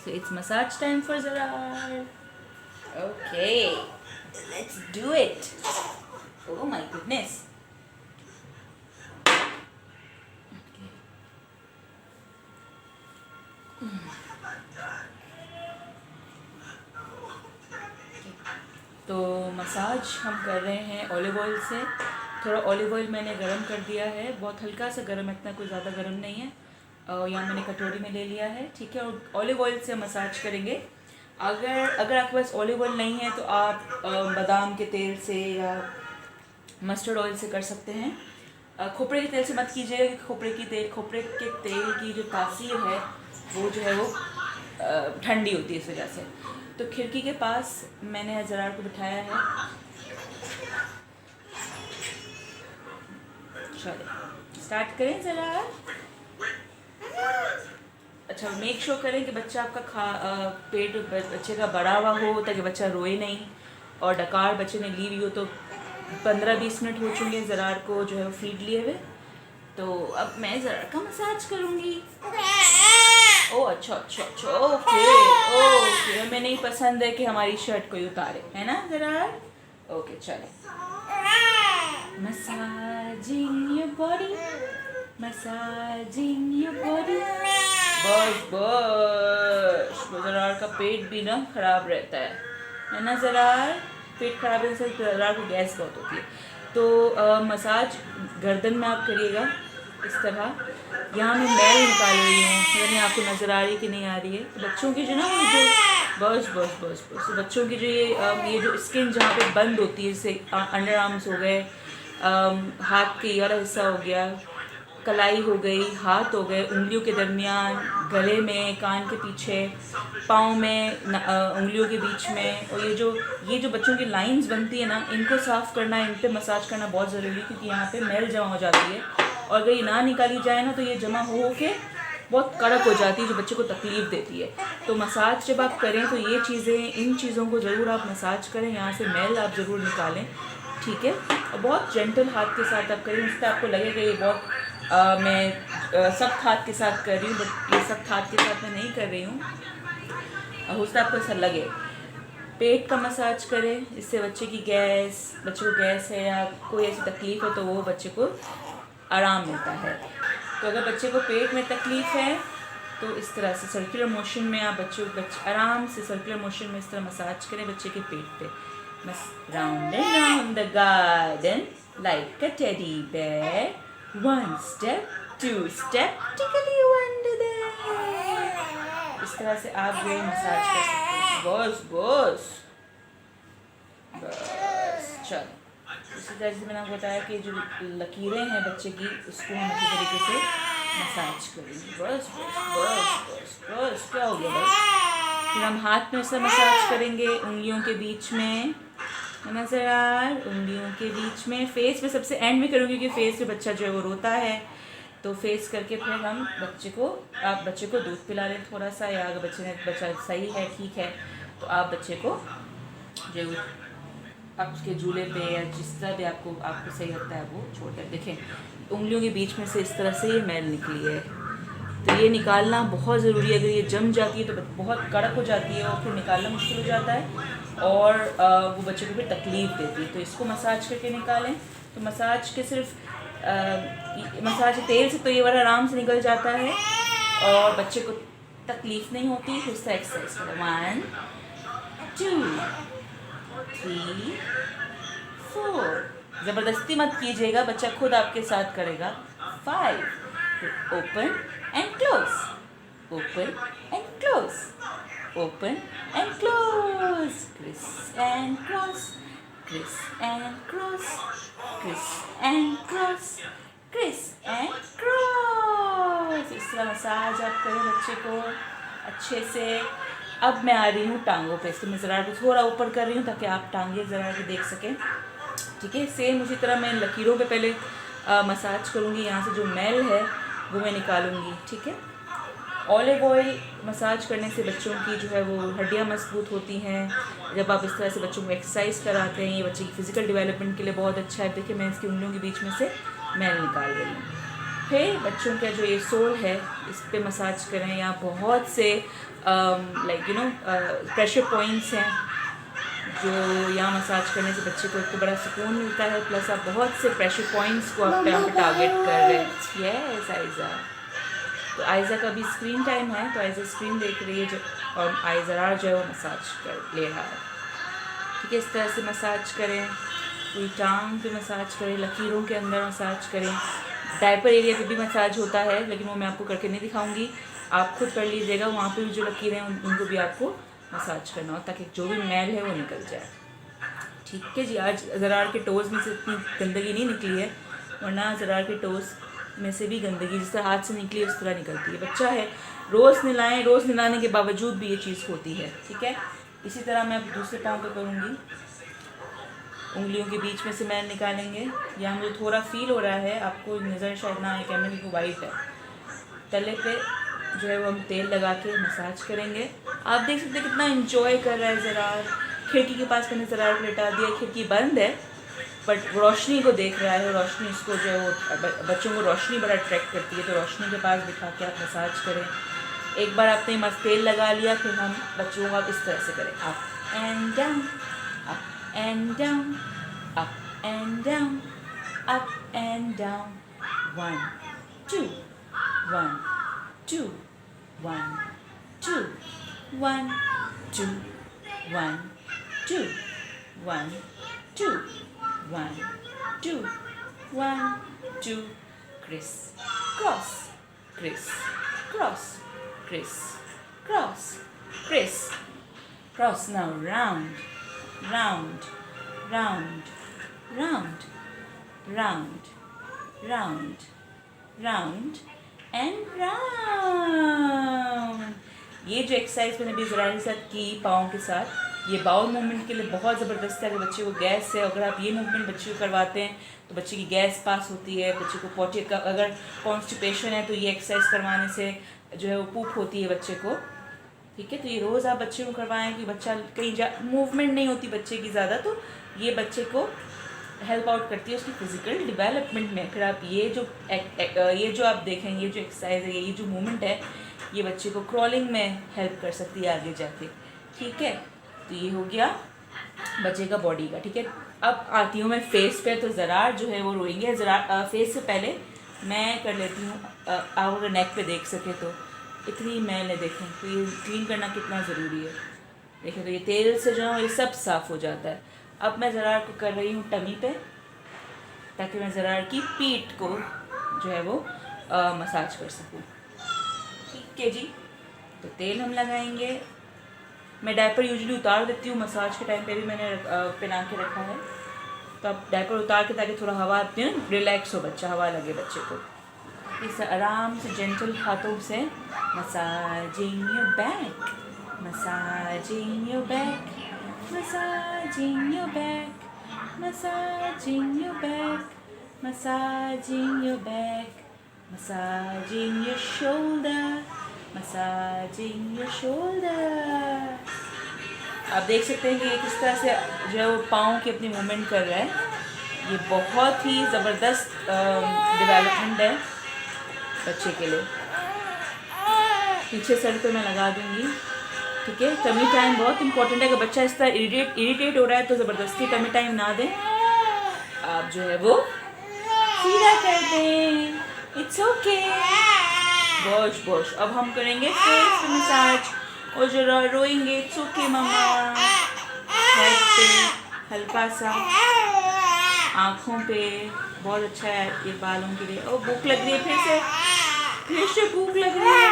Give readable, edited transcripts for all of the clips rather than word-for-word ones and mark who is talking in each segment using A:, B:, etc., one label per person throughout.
A: So it's massage time for Zarar. Okay, let's do it. Oh my goodness. तो massage हम कर रहे हैं ऑलिव ऑयल से। थोड़ा ऑलिव ऑयल मैंने गरम कर दिया है, बहुत हल्का सा गरम है, इतना कोई ज़्यादा गरम नहीं है। यहाँ मैंने कटोरी में ले लिया है, ठीक है। और ऑलिव ऑयल से मसाज करेंगे। अगर आपके पास ऑलिव ऑयल नहीं है तो आप बादाम के तेल से या मस्टर्ड ऑयल से कर सकते हैं। खोपरे के तेल से मत कीजिएगा, क्योंकि खोपरे के तेल की जो तासीर है वो जो है वो ठंडी होती है इस वजह से। तो खिड़की के पास मैंने ज़रार को बिठाया है। चलिए स्टार्ट करें ज़रार। अच्छा, मेक श्योर करें कि बच्चा आपका पेट बच्चे का बड़ा हुआ हो, ताकि बच्चा रोए नहीं। और डकार बच्चे ने ली हुई हो तो 15-20 मिनट हो चुके ज़रार को जो है वो फीड लिए हुए। तो अब मैं ज़रार का मसाज करूँगी। ओह अच्छा, ओके। हमें नहीं पसंद है कि हमारी शर्ट कोई उतारे, है ना ज़रार? ओके चले। Massaging your body, massaging your body. बस ज़रार का पेट भी ना ख़राब रहता है ना ज़रार? पेट खराब रहने से ज़रार को गैस बहुत होती है। तो मसाज गर्दन में आप करिएगा इस तरह। यहाँ मैं मैल निकाल रही हूँ, यानी आपको नज़र आ रही कि नहीं आ रही है? तो बच्चों की जो ना जो बस तो बच्चों की जो ये जो स्किन जहाँ पे बंद होती है, जैसे अंडर आर्म्स हो गए, हाथ के ये वाला हिस्सा हो गया, कलाई हो गई, हाथ हो गए, उंगलियों के दरमियान, गले में, कान के पीछे, पाँव में, उंगलियों के बीच में। और ये जो बच्चों की लाइंस बनती है ना, इनको साफ़ करना, इन पे मसाज करना बहुत ज़रूरी है, क्योंकि यहाँ पे मैल जमा हो जाती है। और अगर ये ना निकाली जाए ना तो ये जमा हो के बहुत कड़क हो जाती है, जो बच्चे को तकलीफ़ देती है। तो मसाज जब आप करें तो ये चीज़ें, इन चीज़ों को ज़रूर आप मसाज करें। यहाँ से मैल आप ज़रूर निकालें, ठीक है। और बहुत जेंटल हाथ के साथ आप करें। इससे आपको लगेगा ये बहुत मैं सख्त हाथ के साथ कर रही हूँ, बट ये सख्त हाथ के साथ मैं नहीं कर रही हूँ। हो सकता है आपको ऐसा लगे। पेट का मसाज करें, इससे बच्चे को गैस है या कोई ऐसी तकलीफ़ है तो वो बच्चे को आराम मिलता है। तो अगर बच्चे को पेट में तकलीफ़ है तो इस तरह से सर्कुलर मोशन में आप बच्चे आराम से सर्कुलर मोशन में इस तरह मसाज करें बच्चे के पेट पे। बस round and round the garden like a teddy bear, 1 step 2 step tickle you under there। इस तरह से आप जो मसाज कर सकते हैं। बस चल। इसी तरह से मैंने आपको बताया कि जो लकीरें हैं बच्चे की, उसको हम अच्छी तरीके से मसाज करेंगे। बस क्या हो गया भाई? फिर हम हाथ में से मसाज करेंगे, उंगलियों के बीच में, नज़र आ उंगलियों के बीच में। फेस में सबसे एंड में करूँगी, क्योंकि फेस पे बच्चा जो है वो रोता है। तो फेस करके फिर हम आप बच्चे को दूध पिला लें थोड़ा सा, या अगर बच्चा सही है, ठीक है, तो आप बच्चे को जो आप उसके झूले पे या जिस तरह भी आपको सही लगता है वो छोड़ कर देखें। उंगलियों के बीच में से इस तरह से ये मैल निकली है, तो ये निकालना बहुत ज़रूरी है। अगर ये जम जाती है तो बहुत कड़क हो जाती है और फिर निकालना मुश्किल हो जाता है, और वो बच्चे को फिर तकलीफ़ देती है। तो इसको मसाज करके निकालें। तो मसाज के सिर्फ मसाज तेल से तो ये वाला आराम से निकल जाता है और बच्चे को तकलीफ़ नहीं होती। फिर से एक्सरसाइज करें, 1 2 3 4। ज़बरदस्ती मत कीजिएगा, बच्चा खुद आपके साथ करेगा। 5। Open and close, open and close, open and close, criss and cross, criss and cross, criss and cross, criss and cross। इस तरह मसाज आप करें बच्चे को अच्छे से। अब मैं आ रही हूँ टांगों पे, इसको मैं ज़रा को थोड़ा ऊपर कर रही हूँ ताकि आप टांगे ज़रा के देख सकें, ठीक है। सेम उसी तरह मैं लकीरों पे पहले मसाज करूँगी। यहाँ से जो मैल है वो मैं निकालूंगी, ठीक है। ऑलिव ऑयल मसाज करने से बच्चों की जो है वो हड्डियाँ मजबूत होती हैं। जब आप इस तरह से बच्चों को एक्सरसाइज कराते हैं, ये बच्चे की फ़िज़िकल डेवलपमेंट के लिए बहुत अच्छा है। देखिए मैं इसकी उंगलियों के बीच में से मैल निकाल रही हूँ। फिर बच्चों का जो ये सोल है इस पे मसाज करें। यहाँ बहुत से like you know pressure points हैं जो यहाँ मसाज करने से बच्चे को एक तो बड़ा सुकून मिलता है, प्लस आप बहुत से प्रेशर पॉइंट्स को आप यहाँ पे टारगेट कर रहे हैं। यस आयज़ा, तो आयज़ा का भी स्क्रीन टाइम है, तो आयज़ा स्क्रीन देख रही है जो, और आयज़ा जो है वो मसाज कर ले रहा है। ठीक है, इस तरह से मसाज करें, पूरी टांग पे मसाज करें, लकीरों के अंदर मसाज करें। डायपर एरिया पे भी मसाज होता है, लेकिन वो मैं आपको करके नहीं दिखाऊंगी, आप खुद कर लीजिएगा। वहाँ पे भी जो लकीरें हैं उनको भी आपको मसाज करना हो, ताकि जो भी मैल है वो निकल जाए। ठीक है जी, आज ज़रार के टोज़ में से इतनी गंदगी नहीं निकली है, वरना ज़रार के टोज़ में से भी गंदगी जिस तरह हाथ से निकली उस तरह निकलती है। बच्चा है, रोज़ नहलाएं, रोज़ नहलाने के बावजूद भी ये चीज़ होती है। ठीक है, इसी तरह मैं दूसरे पाँव पे करूँगी। उंगलियों के बीच में से मैल निकालेंगे। यहाँ मुझे थोड़ा फील हो रहा है, आपको नज़र शायद ना आए, कैमरे को वाइट है। तले पे जो है वो हम तेल लगा के मसाज करेंगे। आप देख सकते हैं कितना इंजॉय कर रहा है ज़रार। खिड़की के पास मैंने ज़रार को लेटा दिया, खिड़की बंद है बट रोशनी को देख रहा है। रोशनी इसको जो है वो, बच्चों को रोशनी बड़ा अट्रैक्ट करती है, तो रोशनी के पास बिठा के आप मसाज करें। एक बार आपने मस्त तेल लगा लिया, फिर हम बच्चों को आप इस तरह से करें, up and down, up and down, up and down, up and down. 1, 2, 1, 2, 1, 2, 1, 2, 1, 2, 1, 2, 1, 2, 1, 2. Criss, cross, criss, cross, criss, cross, criss, cross. Now round. Round, round, round, round, round, round and round. ये जो एक्सरसाइज मैंने भी ज़रा के साथ की पाँव के साथ, ये बाउल मूवमेंट के लिए बहुत ज़बरदस्त है। अगर बच्चे को गैस है, अगर आप ये मूवमेंट बच्चे को करवाते हैं तो बच्चे की गैस पास होती है। बच्चे को पोटी का अगर कॉन्स्टिपेशन है तो ये एक्सरसाइज करवाने से जो है वो पूप होती है बच्चे को। ठीक है, तो ये रोज़ आप बच्चे को करवाएं कि बच्चा कहीं मूवमेंट नहीं होती बच्चे की ज़्यादा, तो ये बच्चे को हेल्प आउट करती है उसकी फ़िज़िकल डेवलपमेंट में। फिर आप ये जो आप देखेंगे, ये जो एक्सरसाइज है, ये जो मूवमेंट है, ये बच्चे को क्रॉलिंग में हेल्प कर सकती है आगे जाके। ठीक है, तो ये हो गया बच्चे का बॉडी का। ठीक है, अब आती हूँ मैं फेस पे। तो ज़रार जो है वो रोएंगे। ज़रार फेस से पहले मैं कर लेती हूँ, आप अगर नेक पे देख सके तो इतनी मैल है, देखें तो ये क्लीन करना कितना ज़रूरी है। देखें तो ये तेल से जो है ये सब साफ़ हो जाता है। अब मैं ज़रार को कर रही हूँ टमी पे, ताकि मैं ज़रार की पीठ को जो है वो मसाज कर सकूँ। ठीक है जी, तो तेल हम लगाएंगे। मैं डायपर यूजुअली उतार देती हूँ, मसाज के टाइम पे भी मैंने पहना के रखा है। तो अब डायपर उतार के, ताकि थोड़ा हवा आती है ना, रिलैक्स हो बच्चा, हवा लगे बच्चे को। इस आराम से जेंटल हाथों से massaging your back, massaging your back, massaging your back, massaging your back, massaging your back, massaging your shoulder, massaging your shoulder. आप देख सकते हैं कि ये किस तरह से जो है वो पाँव की अपनी मूवमेंट कर रहा है। ये बहुत ही ज़बरदस्त डेवलपमेंट है बच्चे के लिए। पीछे सर पे मैं लगा दूंगी। ठीक है, टमी टाइम बहुत इंपॉर्टेंट है। अगर बच्चा इस तरह इरिटेट हो रहा है तो ज़बरदस्ती टमी टाइम ना दें, आप जो है वो सीधा कर दें, इट्स ओके। Wash wash. अब हम करेंगे फेस मसाज, और जरा रोएंगे, इट्स ओके मम्मा। हेड पे हल्का सा, आँखों पे, बहुत अच्छा है ये बालों के लिए। और भूख लग रही है, फिर से भूख लग रही है।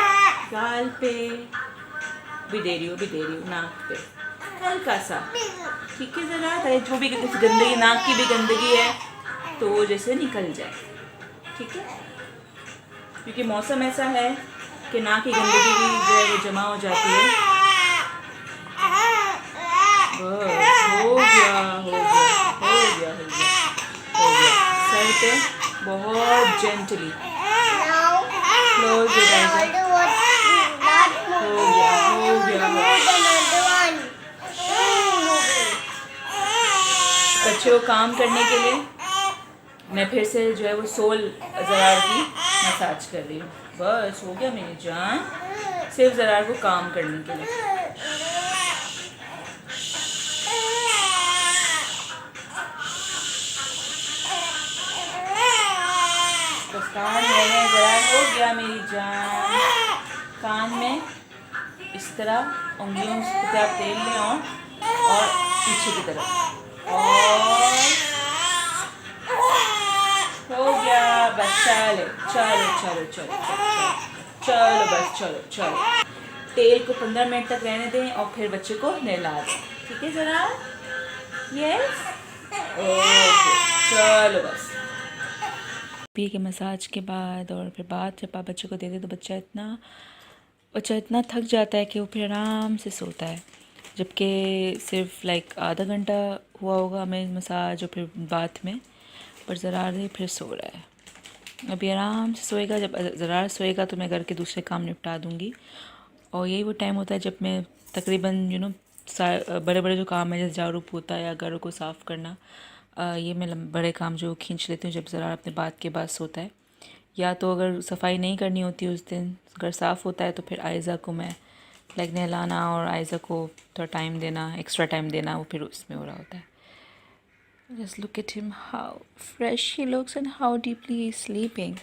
A: गाल पे भी दे रही हूँ, नाक पे हल्का सा। ठीक है, ज़रा जो भी गंदगी, नाक की भी गंदगी है तो वो जैसे निकल जाए। ठीक है, क्योंकि मौसम ऐसा है कि नाक की गंदगी भी जो है वो जमा हो जाती है। बस हो गया, हो गया, हो गया, हो गया, हो गया। सर पे बहुत जेंटली क्लोज हो जाएगा। हो गया, हो गया। बच्चे को काम करने के लिए मैं फिर से जो है वो सोल ज़रार की मसाज कर रही हूँ। बस हो गया मेरी जान, सिर्फ ज़रार को काम करने के लिए। बस कान मैंने ज़रार हो गया मेरी जान। कान में इस तरह उंगलियों की तरफ तेल लें और पीछे की तरफ, और हो गया। बस चलो चलो चलो चलो चलो चलो बस चलो चलो। तेल को 15 मिनट तक रहने दें और फिर बच्चे को नहला दें, ठीक है ज़रा? यस, ओके, चलो बस। पी के मसाज के बाद और फिर जब आप बच्चे को दे दें तो बच्चा इतना थक जाता है कि वो फिर आराम से सोता है, जबकि सिर्फ आधा घंटा हुआ होगा हमें मसाज और फिर बात में, पर ज़रार फिर सो रहा है। अभी आराम से सोएगा। जब ज़रार सोएगा तो मैं घर के दूसरे काम निपटा दूँगी, और यही वो टाइम होता है जब मैं तकरीबन बड़े बड़े जो काम है, जैसे झाड़ू पोता या घर को साफ़ करना, ये मैं बड़े काम जो खींच लेती हूँ जब ज़रा अपने बात के बाद सोता है। या तो अगर सफाई नहीं करनी होती उस दिन, घर साफ़ होता है, तो फिर आयज़ा को मैं नहलाना और आयज़ा को थोड़ा टाइम देना, एक्स्ट्रा टाइम देना, वो फिर उसमें हो रहा होता है। Just look at him, how fresh he looks and how deeply he's sleeping.